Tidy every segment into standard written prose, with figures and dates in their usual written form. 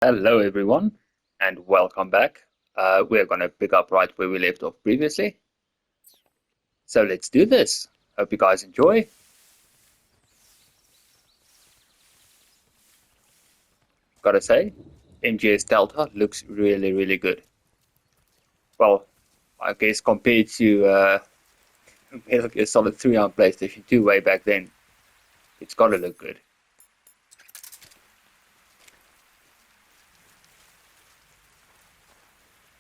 Hello everyone and welcome back. We're going to pick up right where we left off previously. So let's do this. Hope you guys enjoy. Gotta say, MGS Delta looks really good. Well, I guess compared to Metal Gear Solid 3 on PlayStation 2 way back then, it's gotta look good.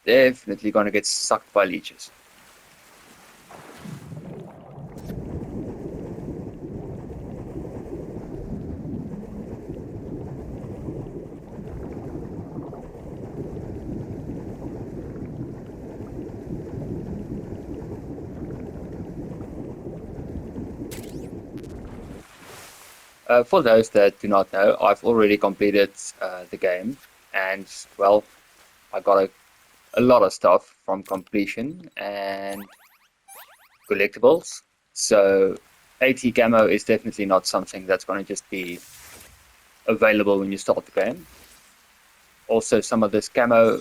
Definitely gonna get sucked by leeches. For those that do not know, I've already completed the game, and well, I got a lot of stuff from completion and collectibles. So AT camo is definitely not something that's going to just be available when you start the game. Also, some of this camo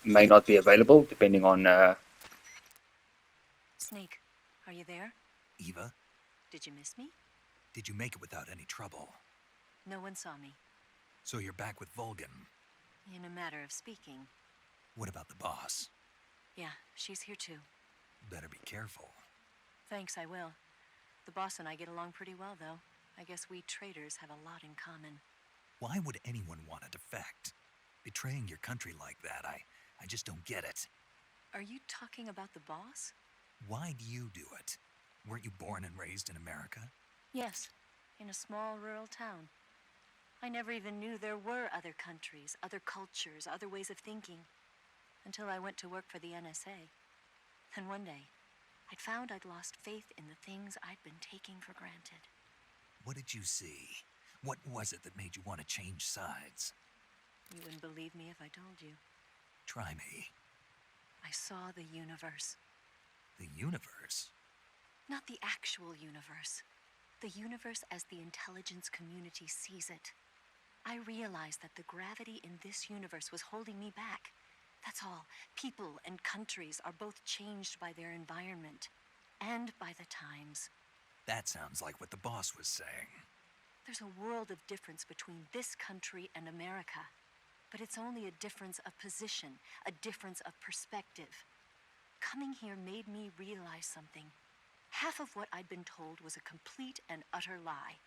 may not be available depending on Snake, are you there? Eva, Did you miss me? did you make it without any trouble? No one saw me. So you're back with Vulcan. In a matter of speaking. What about the boss? Yeah, she's here too. Better be careful. Thanks, I will. The boss and I get along pretty well, though. I guess we traders have a lot in common. Why would anyone want to defect? Betraying your country like that, I just don't get it. Are you talking about the boss? Why do you do it? Weren't you born and raised in America? Yes, in a small rural town. I never even knew there were other countries, other cultures, other ways of thinking. Until I went to work for the NSA. And one day, I'd found I'd lost faith in the things I'd been taking for granted. What did you see? What was it that made you want to change sides? You wouldn't believe me if I told you. Try me. I saw the universe. The universe? Not the actual universe. The universe as the intelligence community sees it. I realized that the gravity in this universe was holding me back. That's all. People and countries are both changed by their environment and by the times. That sounds like what the boss was saying. There's a world of difference between this country and America. But it's only a difference of position, a difference of perspective. Coming here made me realize something. Half of what I'd been told was a complete and utter lie.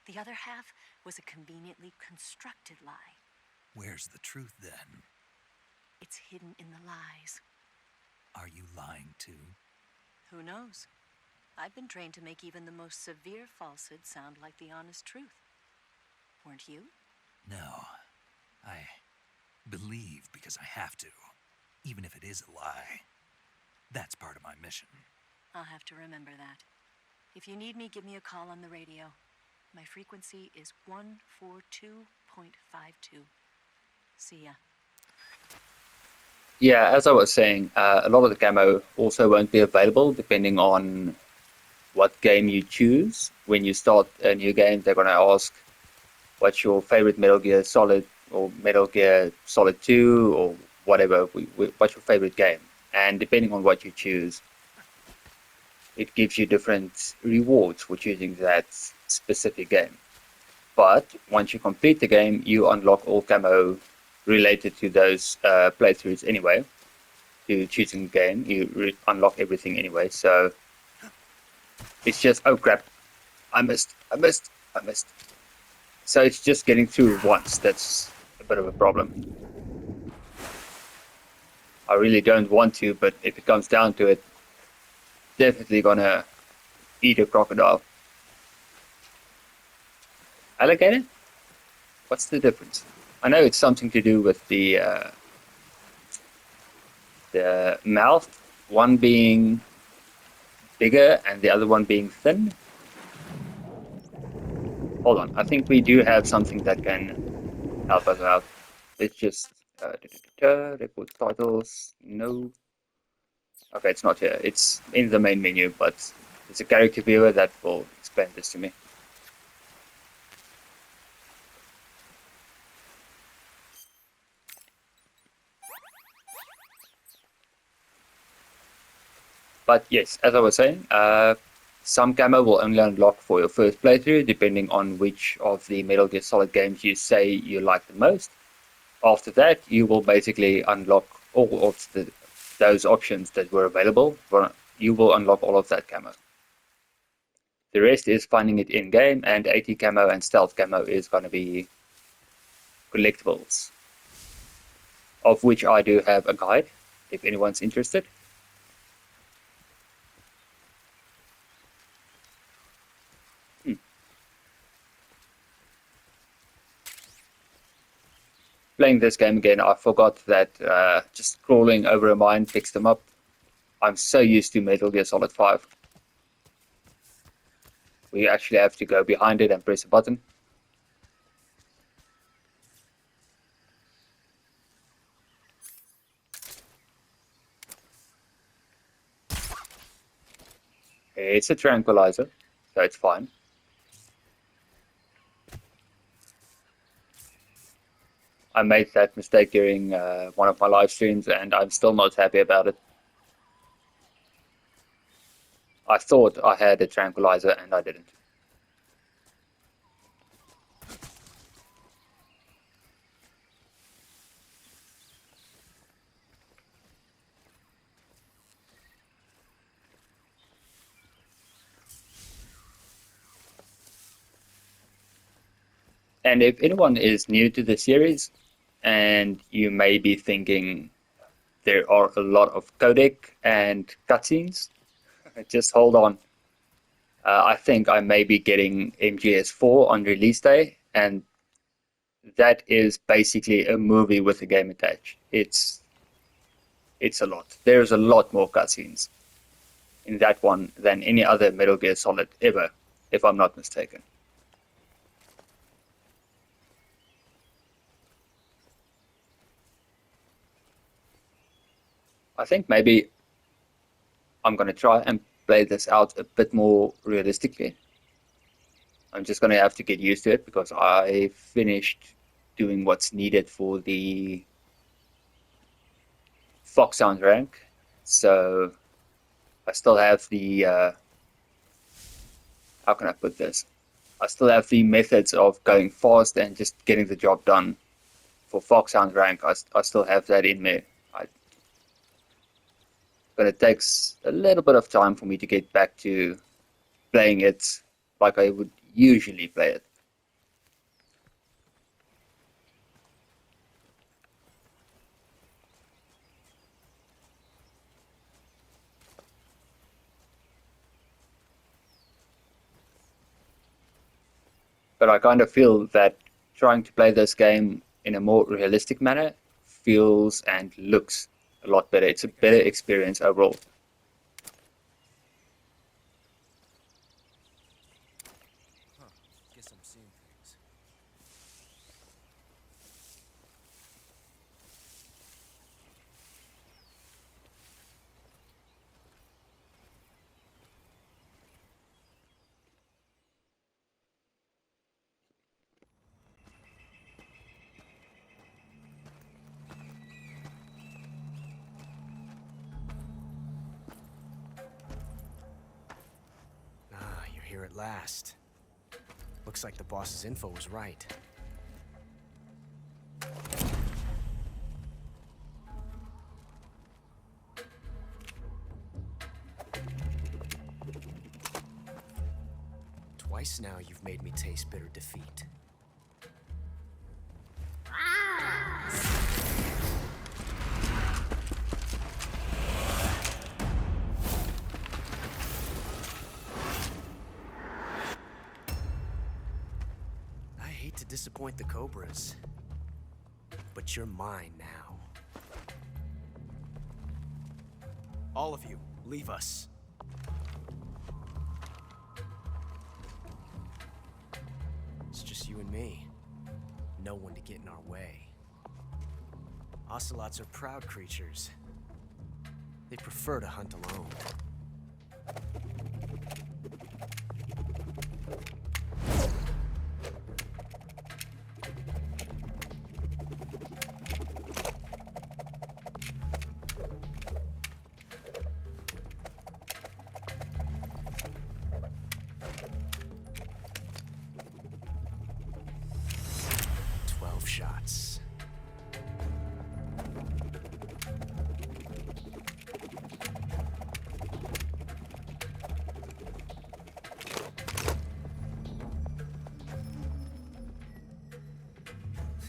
The other half was a conveniently constructed lie. Where's the truth then? It's hidden in the lies. Are you lying too? Who knows? I've been trained to make even the most severe falsehood sound like the honest truth. Weren't you? No. I believe because I have to, even if it is a lie. That's part of my mission. I'll have to remember that. If you need me, give me a call on the radio. My frequency is 142.52. See ya. yeah, as I was saying, a lot of the camo also won't be available depending on what game you choose. When you start a new game, they're going to ask what's your favorite Metal Gear Solid or Metal Gear Solid 2 or whatever, what's your favorite game? And depending on what you choose, it gives you different rewards for choosing that specific game. But once you complete the game, you unlock all camo related to those playthroughs anyway. To choosing the game, you unlock everything anyway. So it's just, oh crap, I missed. So it's just getting through once. That's a bit of a problem. I really don't want to, but if it comes down to it, definitely gonna eat a crocodile. Alligator? What's the difference? I know it's something to do with the mouth, one being bigger and the other one being thin. Hold on, I think we do have something that can help us out. Let's just record titles. No. Okay, it's not here. It's in the main menu, but there's a character viewer that will explain this to me. But yes, as I was saying, some camo will only unlock for your first playthrough, depending on which of the Metal Gear Solid games you say you like the most. After that, you will basically unlock all of those options that were available. You will unlock all of that camo. The rest is finding it in-game, and AT camo and stealth camo is going to be collectibles, of which I do have a guide, if anyone's interested. Playing this game again, I forgot that just crawling over a mine picks them up. I'm so used to Metal Gear Solid 5. We actually have to go behind it and press a button. It's a tranquilizer, so it's fine. I made that mistake during one of my live streams, and I'm still not happy about it. I thought I had a tranquilizer, and I didn't. And if anyone is new to the series, and you may be thinking there are a lot of codec and cutscenes, just hold on. I think I may be getting MGS 4 on release day, and that is basically a movie with a game attached. It's a lot. There's a lot more cutscenes in that one than any other Metal Gear Solid ever, if I'm not mistaken. I think maybe I'm going to try and play this out a bit more realistically. I'm just going to have to get used to it because I finished doing what's needed for the Foxhound rank. So I still have the, how can I put this? I still have the methods of going fast and just getting the job done. For Foxhound rank, I still have that in me. But it takes a little bit of time for me to get back to playing it like I would usually play it. But I kind of feel that trying to play this game in a more realistic manner feels and looks a lot better. It's a better experience overall. Guess I'm seeing things. Ah, you're here at last. Looks like the boss's info was right. Twice now you've made me taste bitter defeat. I hate to disappoint the Cobras, but you're mine now. All of you, leave us. It's just you and me. No one to get in our way. Ocelots are proud creatures. They prefer to hunt alone.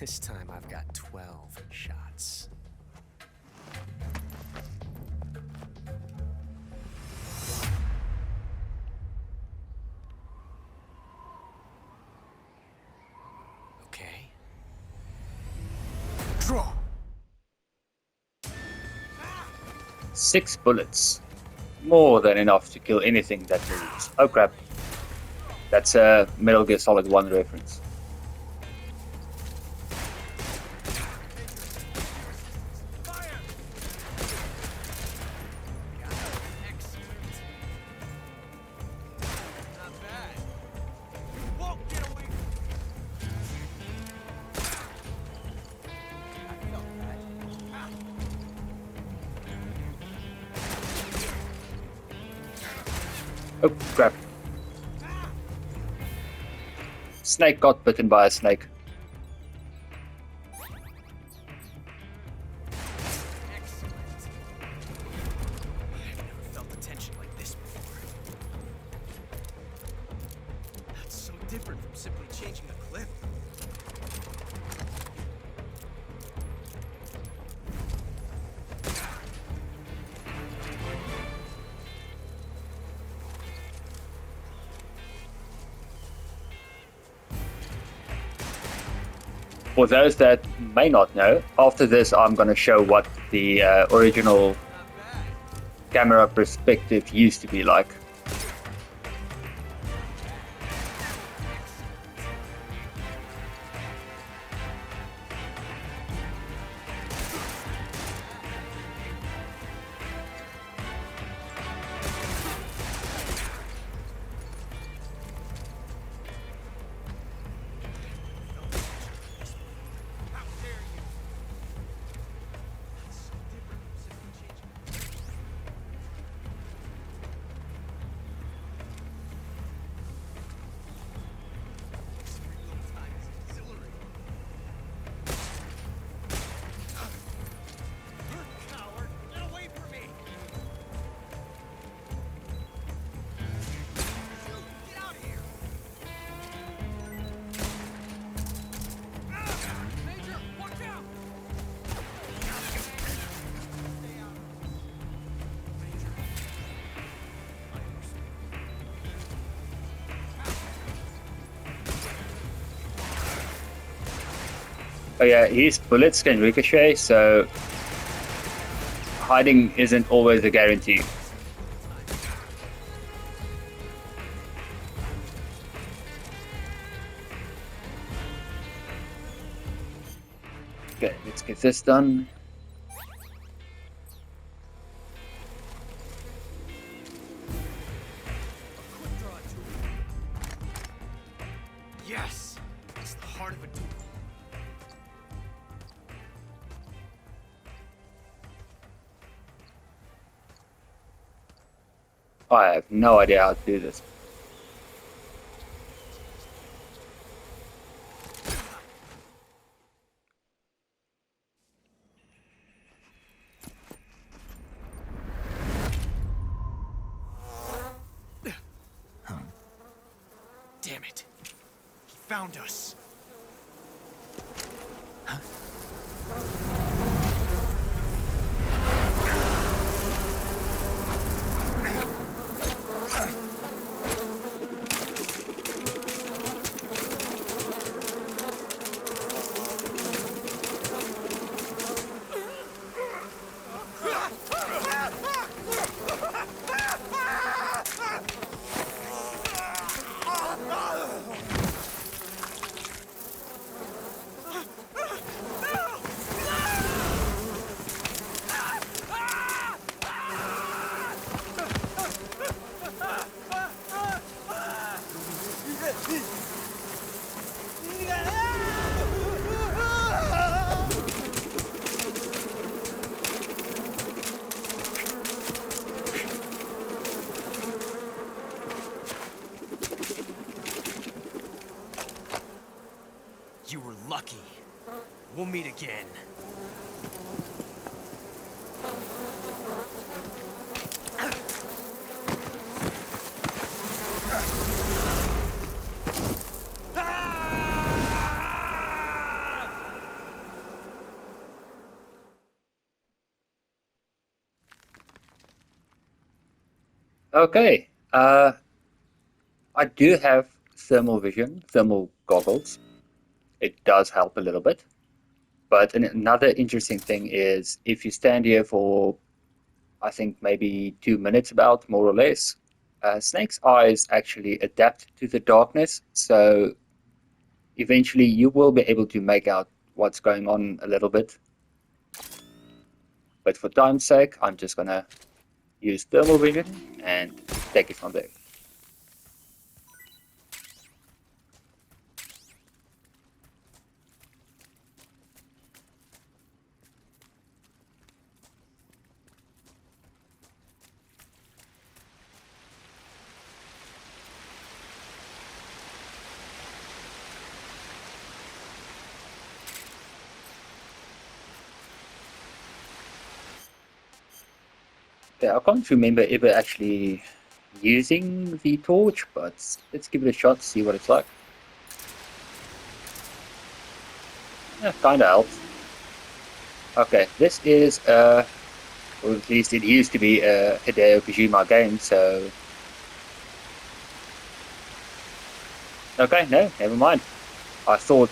This time I've got 12 shots. Okay. Draw! 6 bullets. More than enough to kill anything that moves. Oh crap. That's a Metal Gear Solid 1 reference. Oh crap. Snake got bitten by a snake. I've never felt the tension like this before. That's so different from simply changing a clip. For those that may not know, after this I'm going to show what the original camera perspective used to be like. Oh yeah, his bullets can ricochet, so hiding isn't always a guarantee. Okay, let's get this done. Yes! It's the heart of a duel. I have no idea how to do this. Damn it. He found us. You were lucky. We'll meet again. Okay. I do have thermal goggles. It does help a little bit. But another interesting thing is if you stand here for, I think, maybe 2 minutes, about more or less, Snake's eyes actually adapt to the darkness. So eventually you will be able to make out what's going on a little bit. But for time's sake, I'm just going to use thermal vision and take it from there. Yeah, I can't remember ever actually using the torch, but let's give it a shot, see what it's like. Yeah, kinda helps. Okay, this is or at least it used to be a Hideo Kojima game, so... Okay, no, never mind. I thought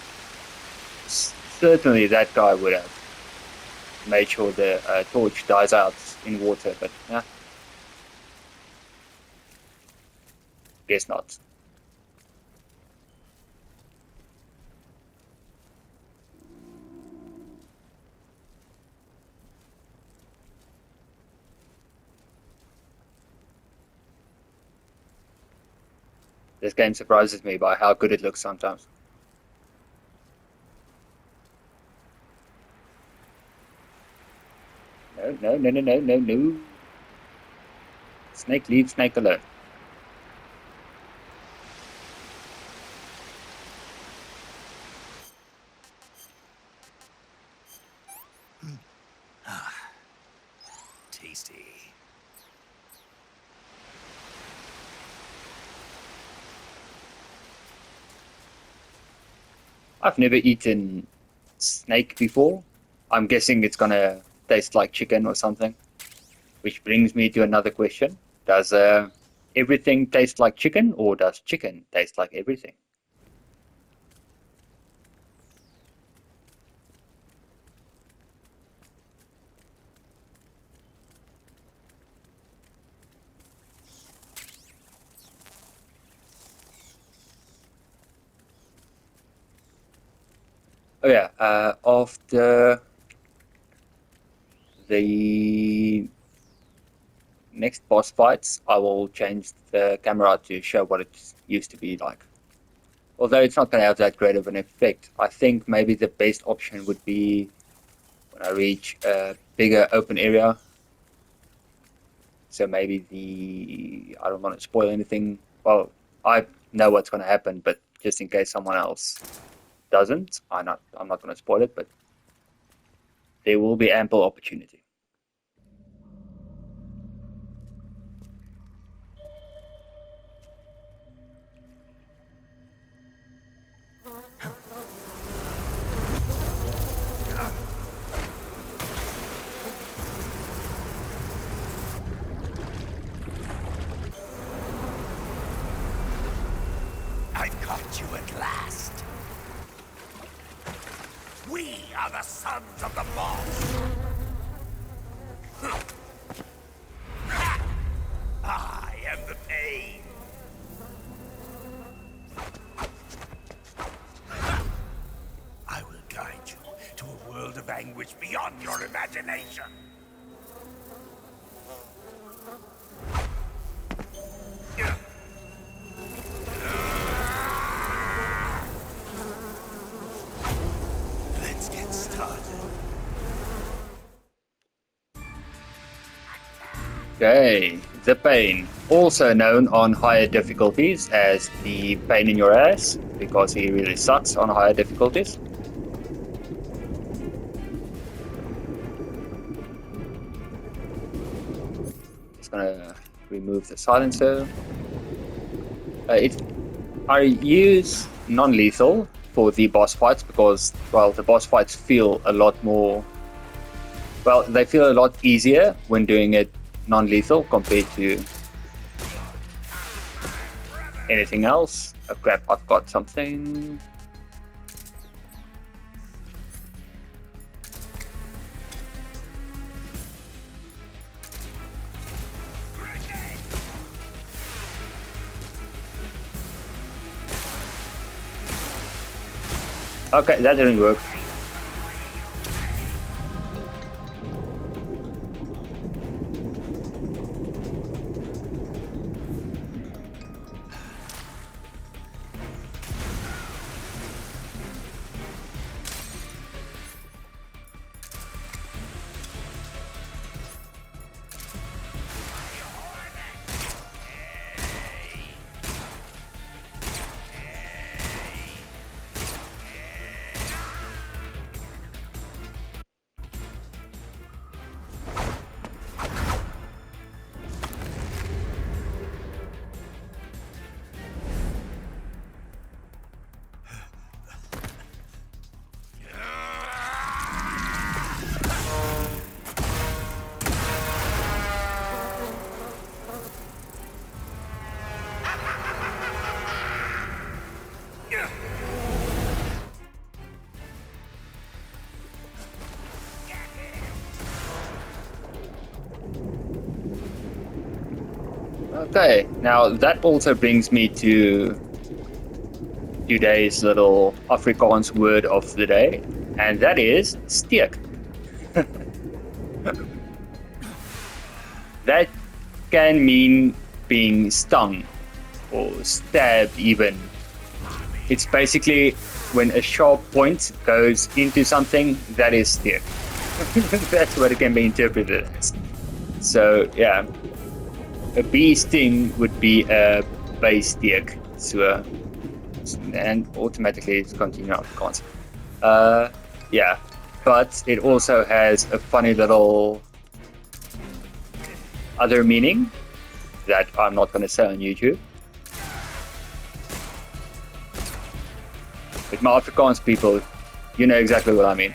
certainly that guy would have made sure the torch dies out in water, but yeah, guess not. This game surprises me by how good it looks sometimes. No, no, no, no, no, no, no. Snake, leave Snake alone. Tasty. I've never eaten snake before. I'm guessing it's gonna taste like chicken or something. Which brings me to another question. Does everything taste like chicken, or does chicken taste like everything? Oh yeah, after the next boss fights, I will change the camera to show what it used to be like. Although it's not going to have that great of an effect, I think maybe the best option would be when I reach a bigger open area. So maybe I don't want to spoil anything. Well, I know what's going to happen, but just in case someone else doesn't, I'm not going to spoil it, but there will be ample opportunity. I've caught you at last. We are the sons of the boss. I am the pain. I will guide you to a world of anguish beyond your imagination. Let's get started. Okay, the pain, also known on higher difficulties as the pain in your ass, because he really sucks on higher difficulties. Just gonna remove the silencer. I use non-lethal for the boss fights because, well, the boss fights feel a lot more... Well, they feel a lot easier when doing it non-lethal compared to Anything else? Oh crap, I've got something. Okay, that didn't work. Okay, now that also brings me to today's little Afrikaans word of the day, and that is steek. That can mean being stung or stabbed even. It's basically when a sharp point goes into something, that is steek. That's what it can be interpreted as. So yeah, a bee sting would be a bijsteek. So, and automatically it's continue Afrikaans. Yeah, but it also has a funny little other meaning that I'm not going to say on YouTube. With my Afrikaans people, you know exactly what I mean.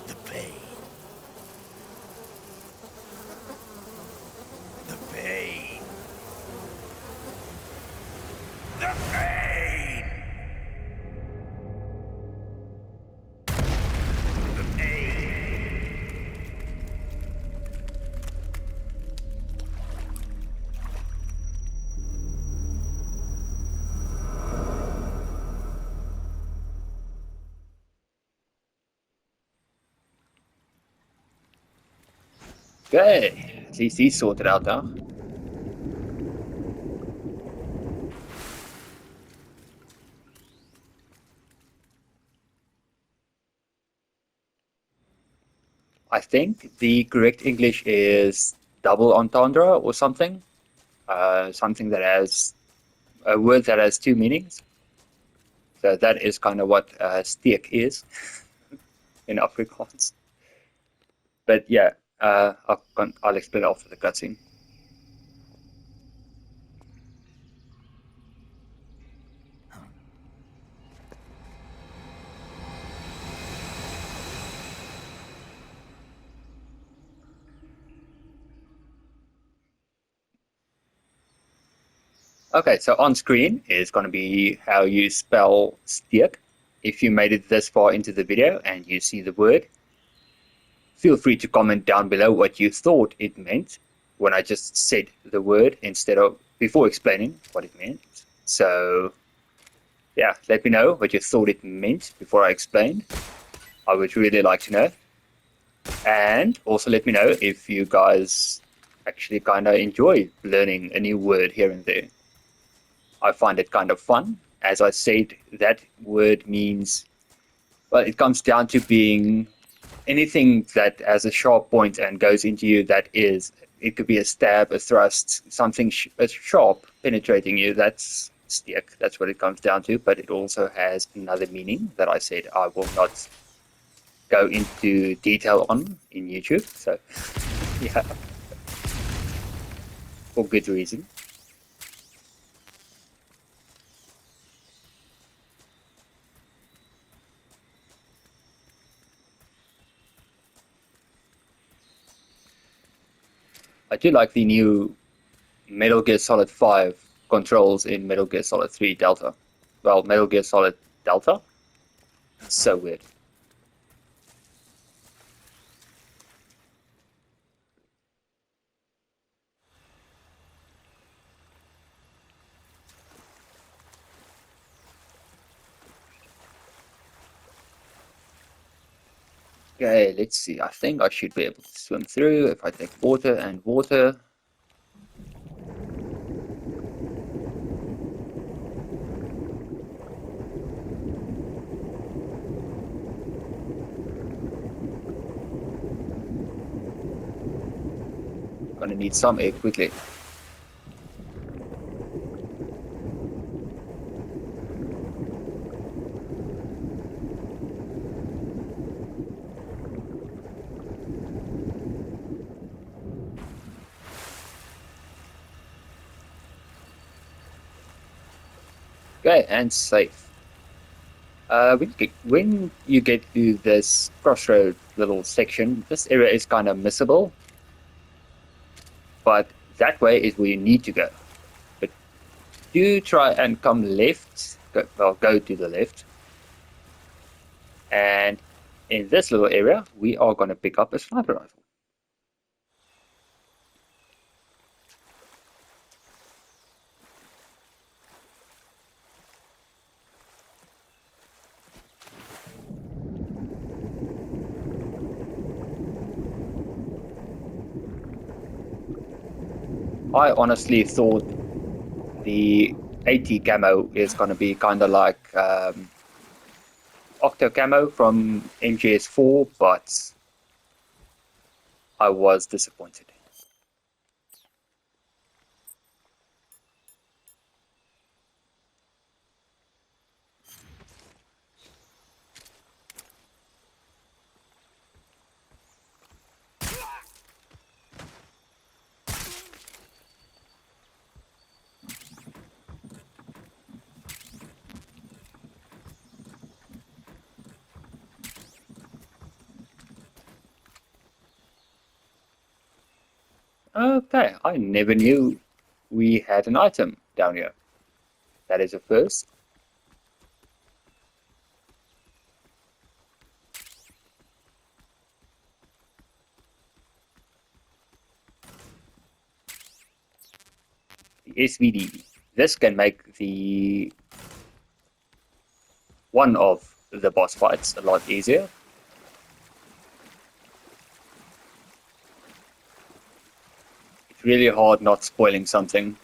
The pain. The pain. The pain. The pain. Okay, at least he's sorted out now. I think the correct English is double entendre or something. Something that has a word that has two meanings. So that is kind of what steek is in Afrikaans. But yeah, I'll explain it after the cutscene. Okay, so on screen is going to be how you spell steek. If you made it this far into the video and you see the word, feel free to comment down below what you thought it meant when I just said the word instead of before explaining what it meant. So yeah, let me know what you thought it meant before I explained. I would really like to know. And also let me know if you guys actually kind of enjoy learning a new word here and there. I find it kind of fun. As I said, that word means, well, it comes down to being anything that has a sharp point and goes into you. That is, it could be a stab, a thrust, something sharp penetrating you. That's stick. That's what it comes down to. But it also has another meaning that I said I will not go into detail on in YouTube. So, yeah, for good reason. I do like the new Metal Gear Solid 5 controls in Metal Gear Solid 3 Delta. Well, Metal Gear Solid Delta? It's so weird. Okay, let's see. I think I should be able to swim through if I take water and water. Gonna need some air quickly. Okay, and safe. When you get to this crossroad little section, this area is kind of missable, but that way is where you need to go. But do try and come left, go to the left, and in this little area, we are going to pick up a sniper rifle. I honestly thought the 80 camo is going to be kind of like Octo camo from MGS 4, but I was disappointed. Okay, I never knew we had an item down here. That is a first. The SVD. This can make the one of the boss fights a lot easier. It's really hard not spoiling something.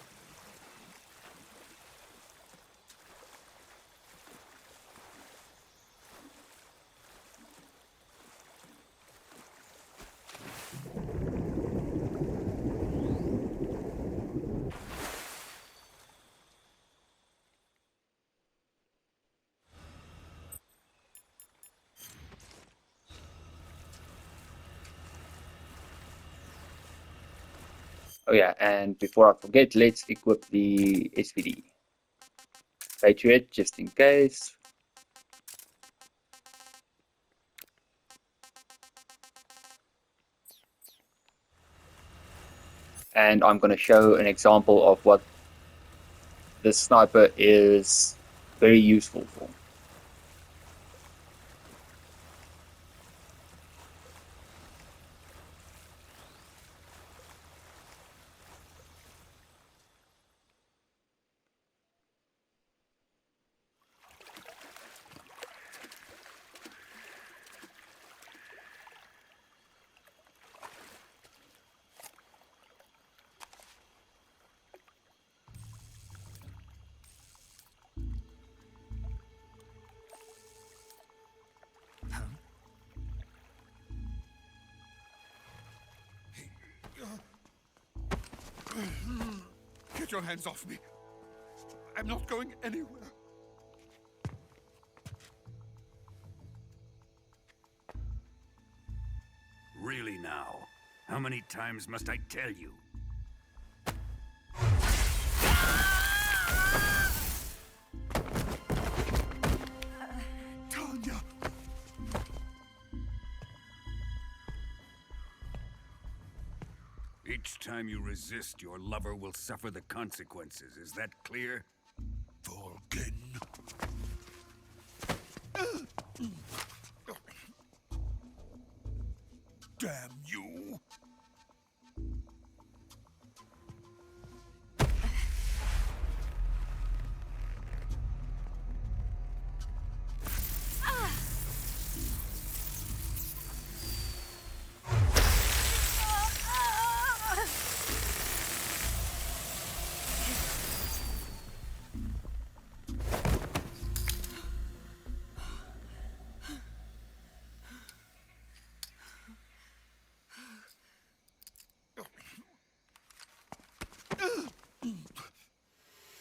Oh yeah, and before I forget, let's equip the SVD. Patriot, just in case. And I'm going to show an example of what this sniper is very useful for. Get your hands off me. I'm not going anywhere. Really now? How many times must I tell you? Tanya! Each time you resist, your lover will suffer the consequences. Is that clear? Vulcan. Damn you!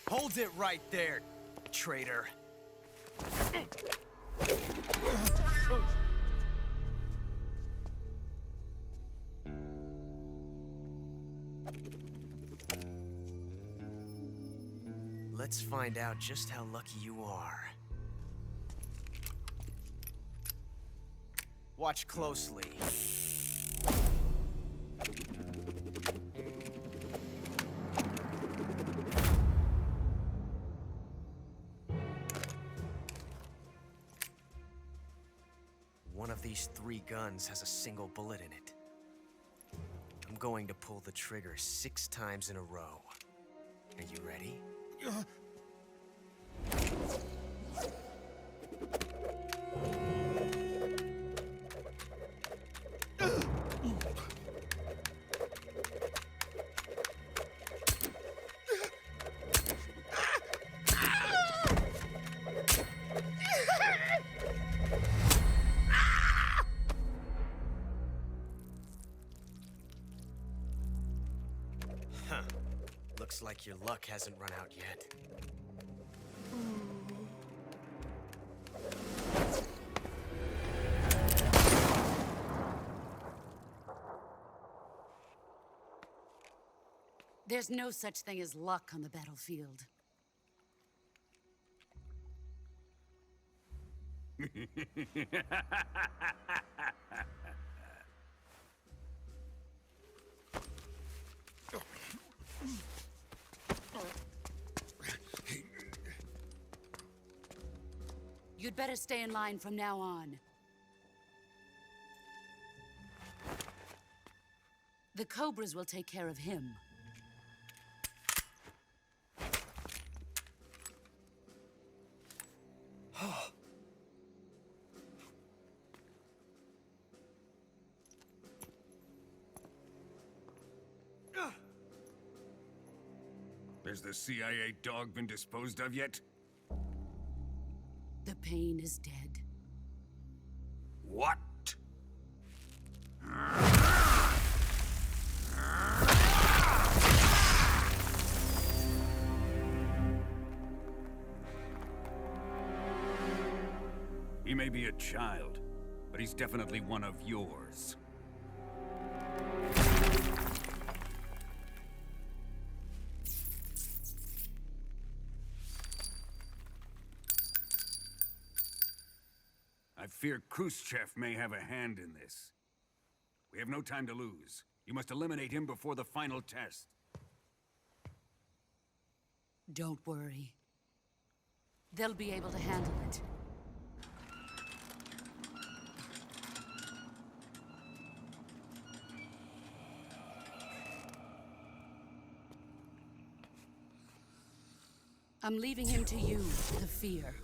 Hold it right there, traitor. Let's find out just how lucky you are. Watch closely. One of these 3 guns has a single bullet in it. I'm going to pull the trigger 6 times in a row. Are you ready? Huh. Looks like your luck hasn't run out yet. There's no such thing as luck on the battlefield. You'd better stay in line from now on. The Cobras will take care of him. Has the CIA dog been disposed of yet? The Pain is dead. What? He may be a child, but he's definitely one of yours. I fear Khrushchev may have a hand in this. We have no time to lose. You must eliminate him before the final test. Don't worry. They'll be able to handle it. I'm leaving him to you, the fear.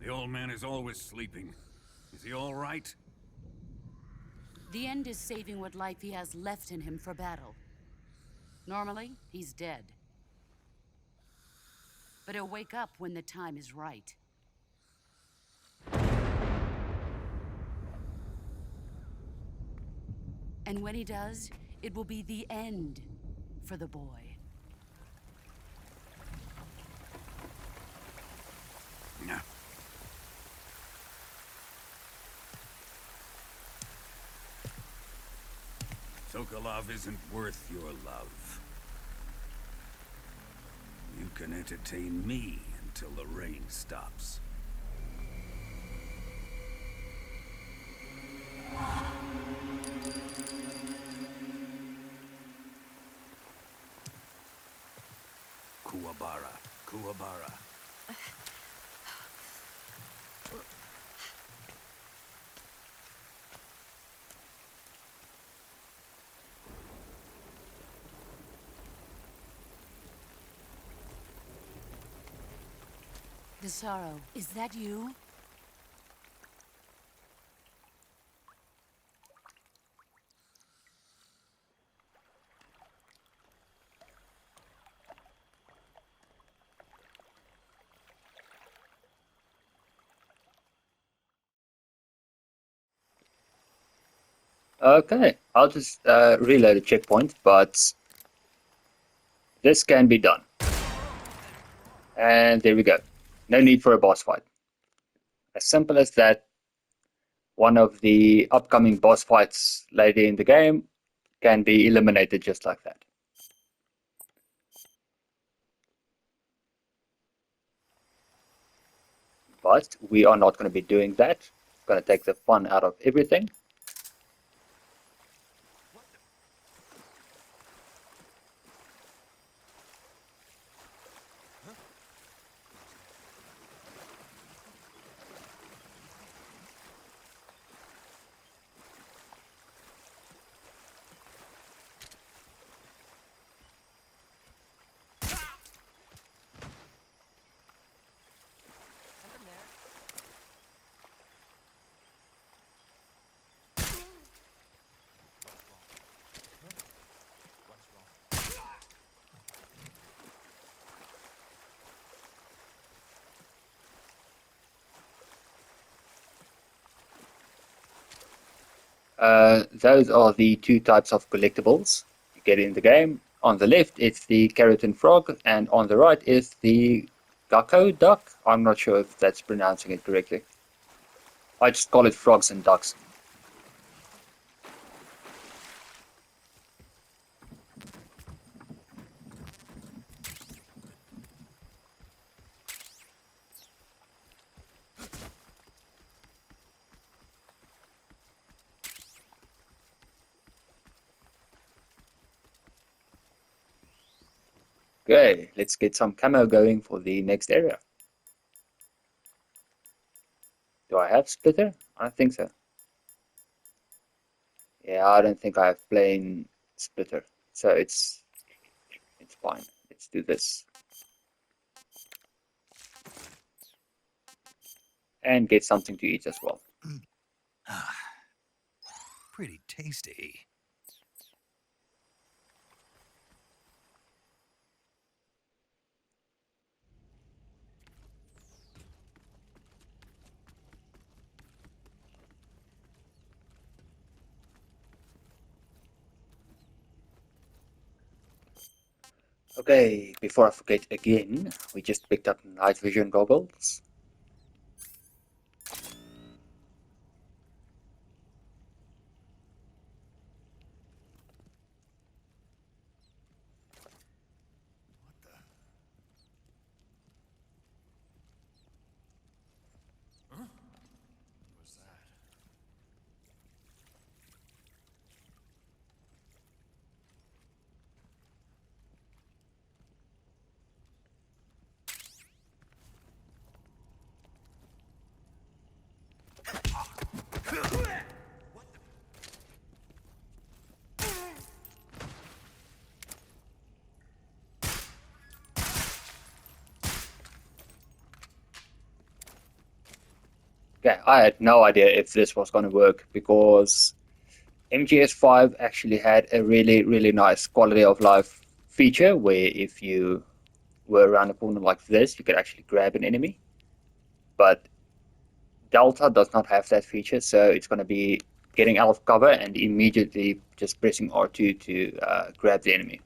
The old man is always sleeping. Is he all right? The end is saving what life he has left in him for battle. Normally, he's dead. but he'll wake up when the time is right. And when he does, it will be the end for the boy. No. Sokolov isn't worth your love. You can entertain me until the rain stops. Kuwabara, Kuwabara. The sorrow, is that you? Okay, I'll just reload a checkpoint, but this can be done. And there we go. No need for a boss fight. As simple as that. One of the upcoming boss fights later in the game can be eliminated just like that. But we are not going to be doing that. It's going to take the fun out of everything. Those are the two types of collectibles you get in the game. On the left, it's the keratin frog, and on the right is the gecko duck. I'm not sure if that's pronouncing it correctly. I just call it frogs and ducks. Okay, let's get some camo going for the next area. Do I have splitter? I don't think so. Yeah, I don't think I have plain splitter, so it's fine. Let's do this. And get something to eat as well. Pretty tasty. Okay, before I forget again, we just picked up night vision goggles. Okay, I had no idea if this was going to work because MGS 5 actually had a really, really nice quality of life feature where if you were around a corner like this, you could actually grab an enemy. But Delta does not have that feature, so it's going to be getting out of cover and immediately just pressing R2 to grab the enemy.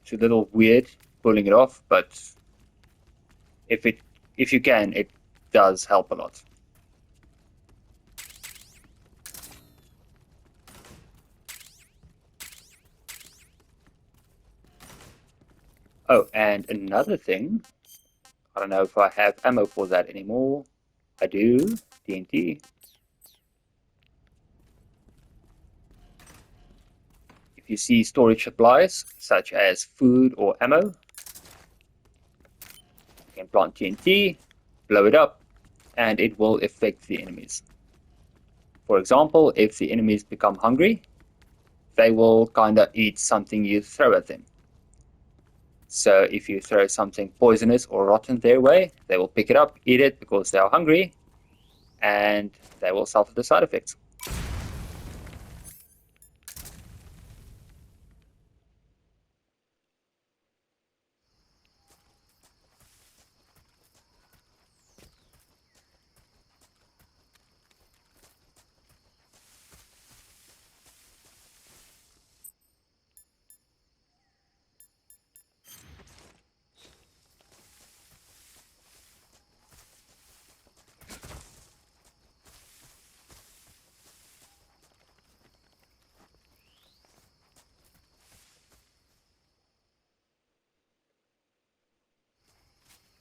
It's a little weird pulling it off, but if you can, it does help a lot. Oh, and another thing, I don't know if I have ammo for that anymore. I do, TNT. If you see storage supplies, such as food or ammo, you can plant TNT, blow it up, and it will affect the enemies. For example, if the enemies become hungry, they will kind of eat something you throw at them. So if you throw something poisonous or rotten their way, they will pick it up, eat it because they are hungry, and they will suffer the side effects.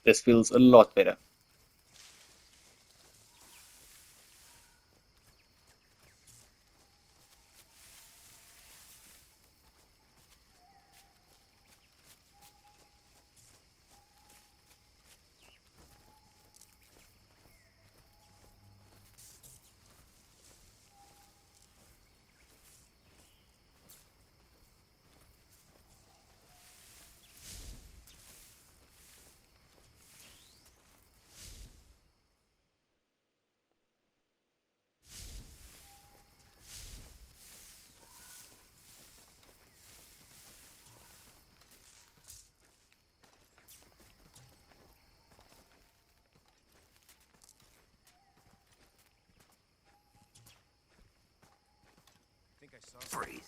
This feels a lot better. Freeze.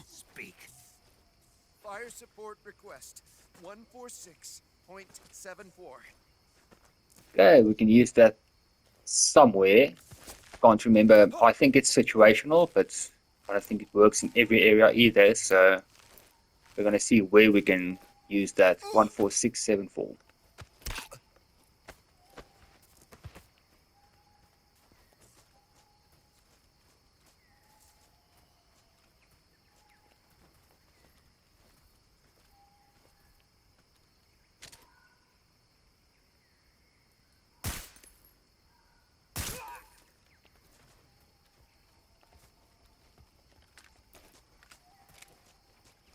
Speak. Fire support request 146.74. Okay, we can use that somewhere. Can't remember. I think it's situational, but I don't think it works in every area either. So we're going to see where we can use that 14674.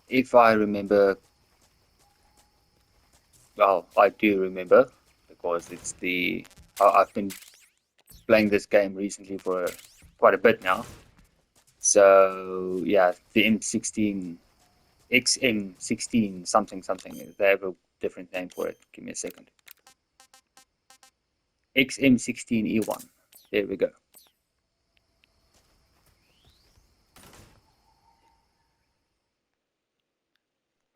If I remember, well, I do remember because it's I've been playing this game recently for quite a bit now. So yeah, the M16, XM16 something something. They have a different name for it. Give me a second. XM16E1. There we go.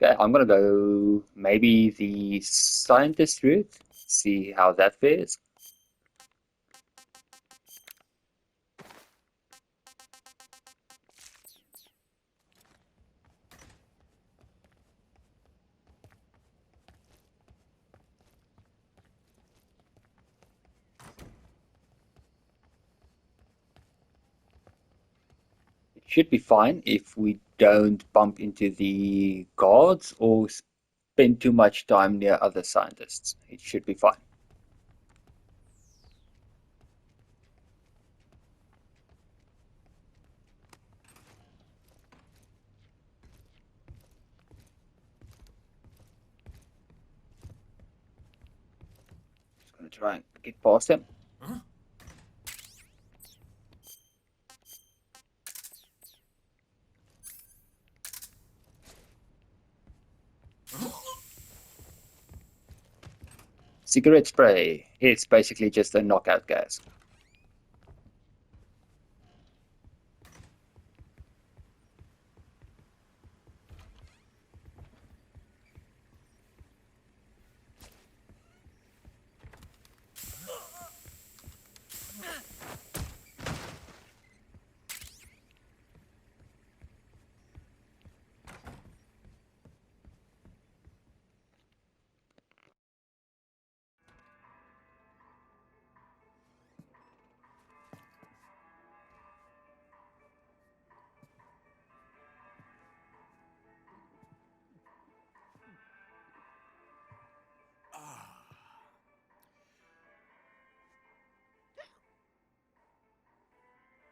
Okay, I'm gonna go maybe the scientist route, see how that fares. It should be fine if we don't bump into the guards or spend too much time near other scientists. It should be fine. Just gonna try and get past him. Huh? Cigarette spray. It's basically just a knockout gas.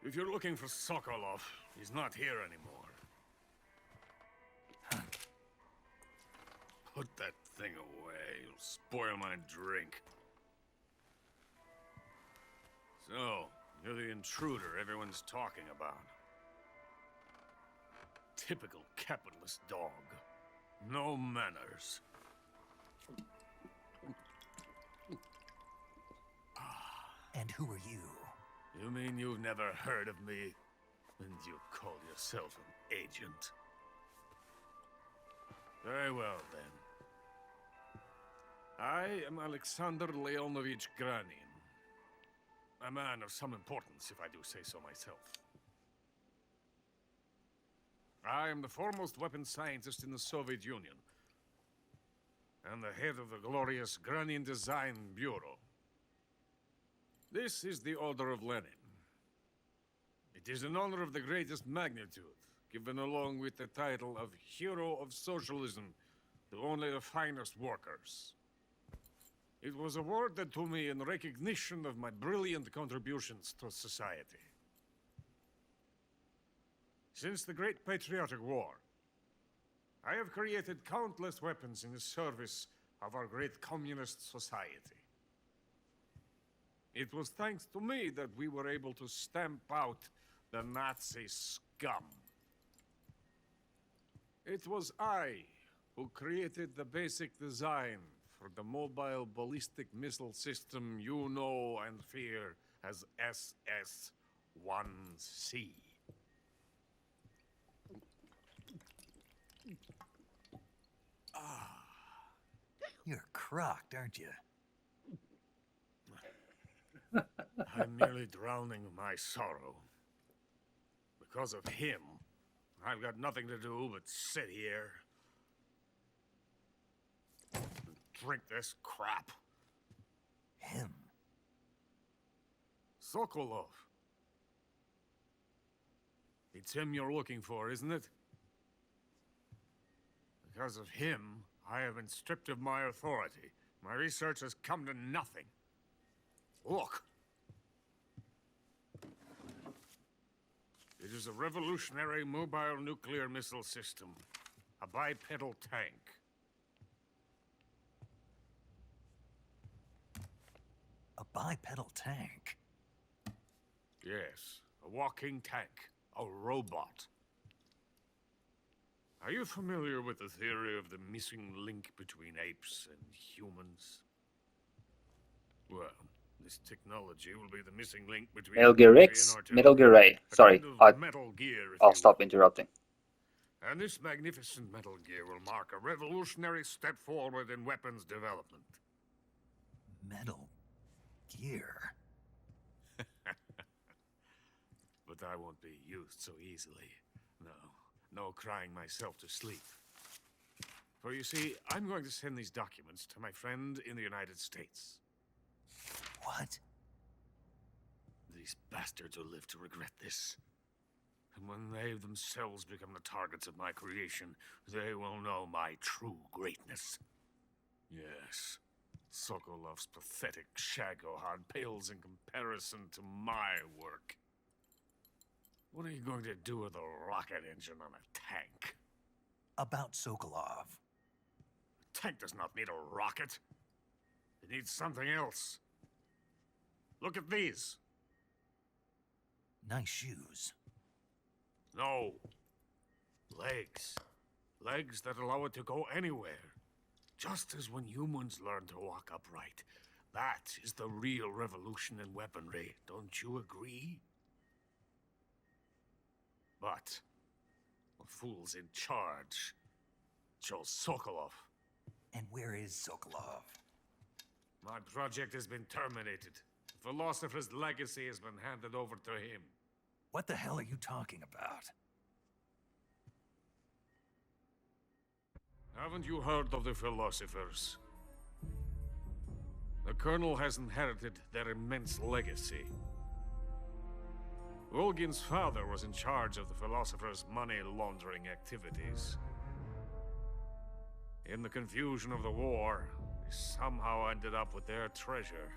If you're looking for Sokolov, he's not here anymore. Put that thing away. You'll spoil my drink. So, you're the intruder everyone's talking about. Typical capitalist dog. No manners. And who are you? You mean you've never heard of me? And you call yourself an agent? Very well, then. I am Alexander Leonovich Granin. A man of some importance, if I do say so myself. I am the foremost weapons scientist in the Soviet Union, and the head of the glorious Granin Design Bureau. This is the Order of Lenin. It is an honor of the greatest magnitude, given along with the title of Hero of Socialism to only the finest workers. It was awarded to me in recognition of my brilliant contributions to society. Since the Great Patriotic War, I have created countless weapons in the service of our great communist society. It was thanks to me that we were able to stamp out the Nazi scum. It was I who created the basic design for the mobile ballistic missile system you know and fear as SS-1C. You're crocked, aren't you? I'm merely drowning my sorrow. Because of him, I've got nothing to do but sit here and drink this crap. Him? Sokolov. It's him you're looking for, isn't it? Because of him, I have been stripped of my authority. My research has come to nothing. Look. It is a revolutionary mobile nuclear missile system. A bipedal tank. A bipedal tank? Yes, a walking tank. A robot. Are you familiar with the theory of the missing link between apes and humans? Well, this technology will be the missing link between Metal Gear infantry X, and artillery. Metal Gear Ray. A Sorry, kind of Metal Gear, if I'll you stop will. interrupting. And this magnificent Metal Gear will mark a revolutionary step forward in weapons development. Metal Gear? But I won't be used so easily. No crying myself to sleep. For you see, I'm going to send these documents to my friend in the United States. What? These bastards will live to regret this. And when they themselves become the targets of my creation, they will know my true greatness. Yes, Sokolov's pathetic Shagohod pales in comparison to my work. What are you going to do with a rocket engine on a tank? About Sokolov. A tank does not need a rocket. It needs something else. Look at these. Nice shoes. No. Legs. Legs that allow it to go anywhere. Just as when humans learn to walk upright. That is the real revolution in weaponry, don't you agree? But the fool's in charge. Joe Sokolov. And where is Sokolov? My project has been terminated. The Philosopher's legacy has been handed over to him. What the hell are you talking about? Haven't you heard of the Philosophers? The Colonel has inherited their immense legacy. Volgin's father was in charge of the Philosophers' money laundering activities. In the confusion of the war, they somehow ended up with their treasure.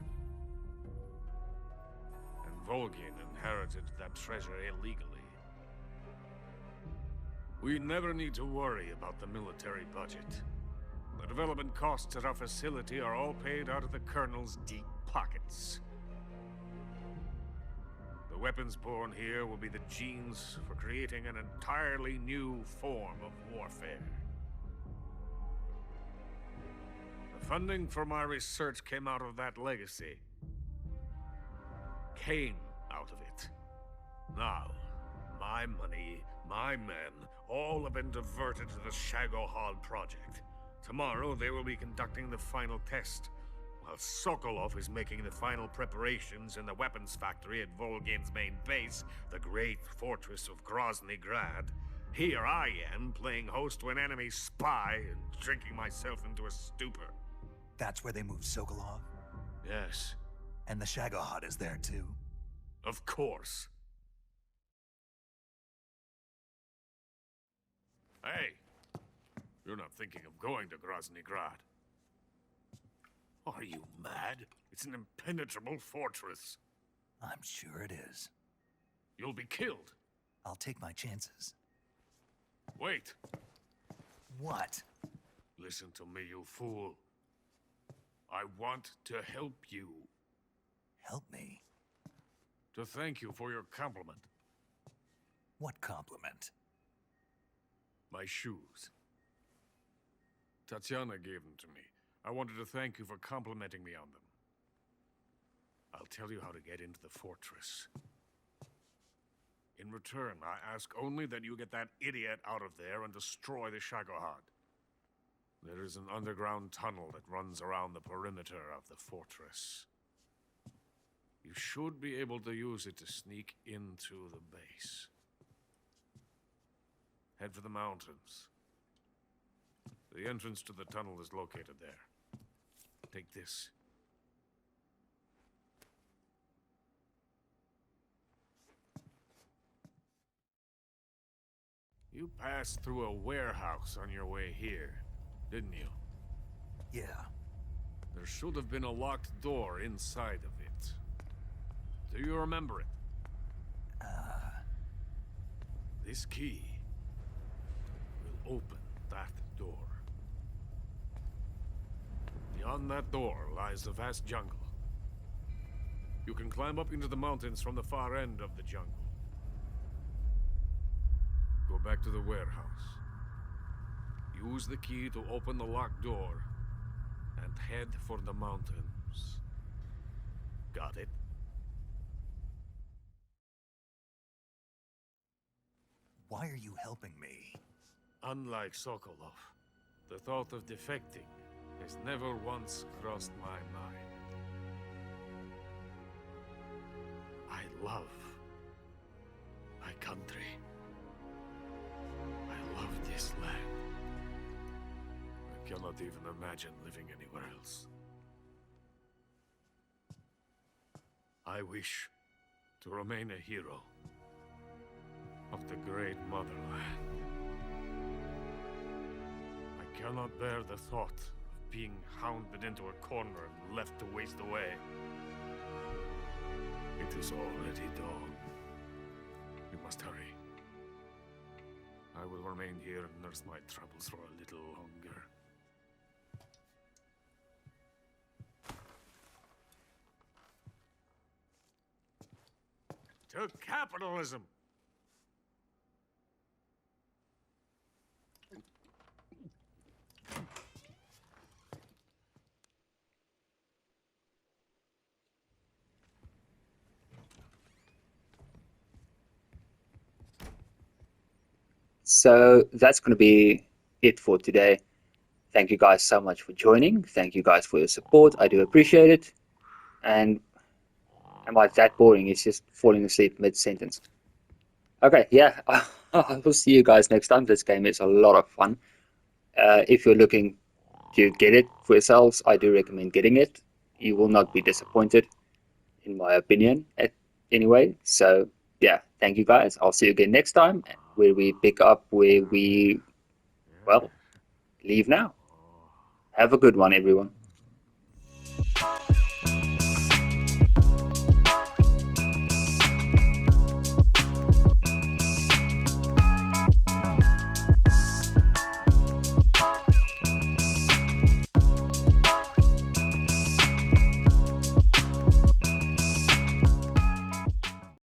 And Volgin inherited that treasure illegally. We never need to worry about the military budget. The development costs at our facility are all paid out of the Colonel's deep pockets. The weapons born here will be the genes for creating an entirely new form of warfare. The funding for my research came out of that legacy. Came out of it. Now, my money, my men, all have been diverted to the Shagohod project. Tomorrow, they will be conducting the final test, while Sokolov is making the final preparations in the weapons factory at Volgin's main base, the great fortress of Grozny Grad. Here I am, playing host to an enemy spy and drinking myself into a stupor. That's where they moved Sokolov? Yes, And the Shagohod is there too? of course. Hey, you're not thinking of going to Grozny Grad. Are you mad? It's an impenetrable fortress. I'm sure it is. You'll be killed. I'll take my chances. Wait. What? Listen to me, you fool. I want to help you. Help me? To thank you for your compliment. What compliment? My shoes. Tatiana gave them to me. I wanted to thank you for complimenting me on them. I'll tell you how to get into the fortress. In return, I ask only that you get that idiot out of there and destroy the Shagohod. There is an underground tunnel that runs around the perimeter of the fortress. You should be able to use it to sneak into the base. Head for the mountains. The entrance to the tunnel is located there. Take this. You passed through a warehouse on your way here, didn't you? Yeah. There should have been a locked door inside of it. Do you remember it? This key will open that door. Beyond that door lies the vast jungle. You can climb up into the mountains from the far end of the jungle. Go back to the warehouse. Use the key to open the locked door and head for the mountains. Got it? Why are you helping me? Unlike Sokolov, the thought of defecting has never once crossed my mind. I love my country. I love this land. I cannot even imagine living anywhere else. I wish to remain a hero of the great motherland. I cannot bear the thought of being hounded into a corner and left to waste away. It is already dawn. We must hurry. I will remain here and nurse my troubles for a little longer. To capitalism! So that's going to be it for today. Thank you guys so much for joining. Thank you guys for your support. I do appreciate it. And am I that boring? It's just falling asleep mid-sentence. Okay, yeah, I will see you guys next time. This game is a lot of fun. If you're looking to get it for yourselves, I do recommend getting it. You will not be disappointed, in my opinion, anyway. So, yeah, thank you guys. I'll see you again next time, where we pick up where we, well, leave now. Have a good one, everyone.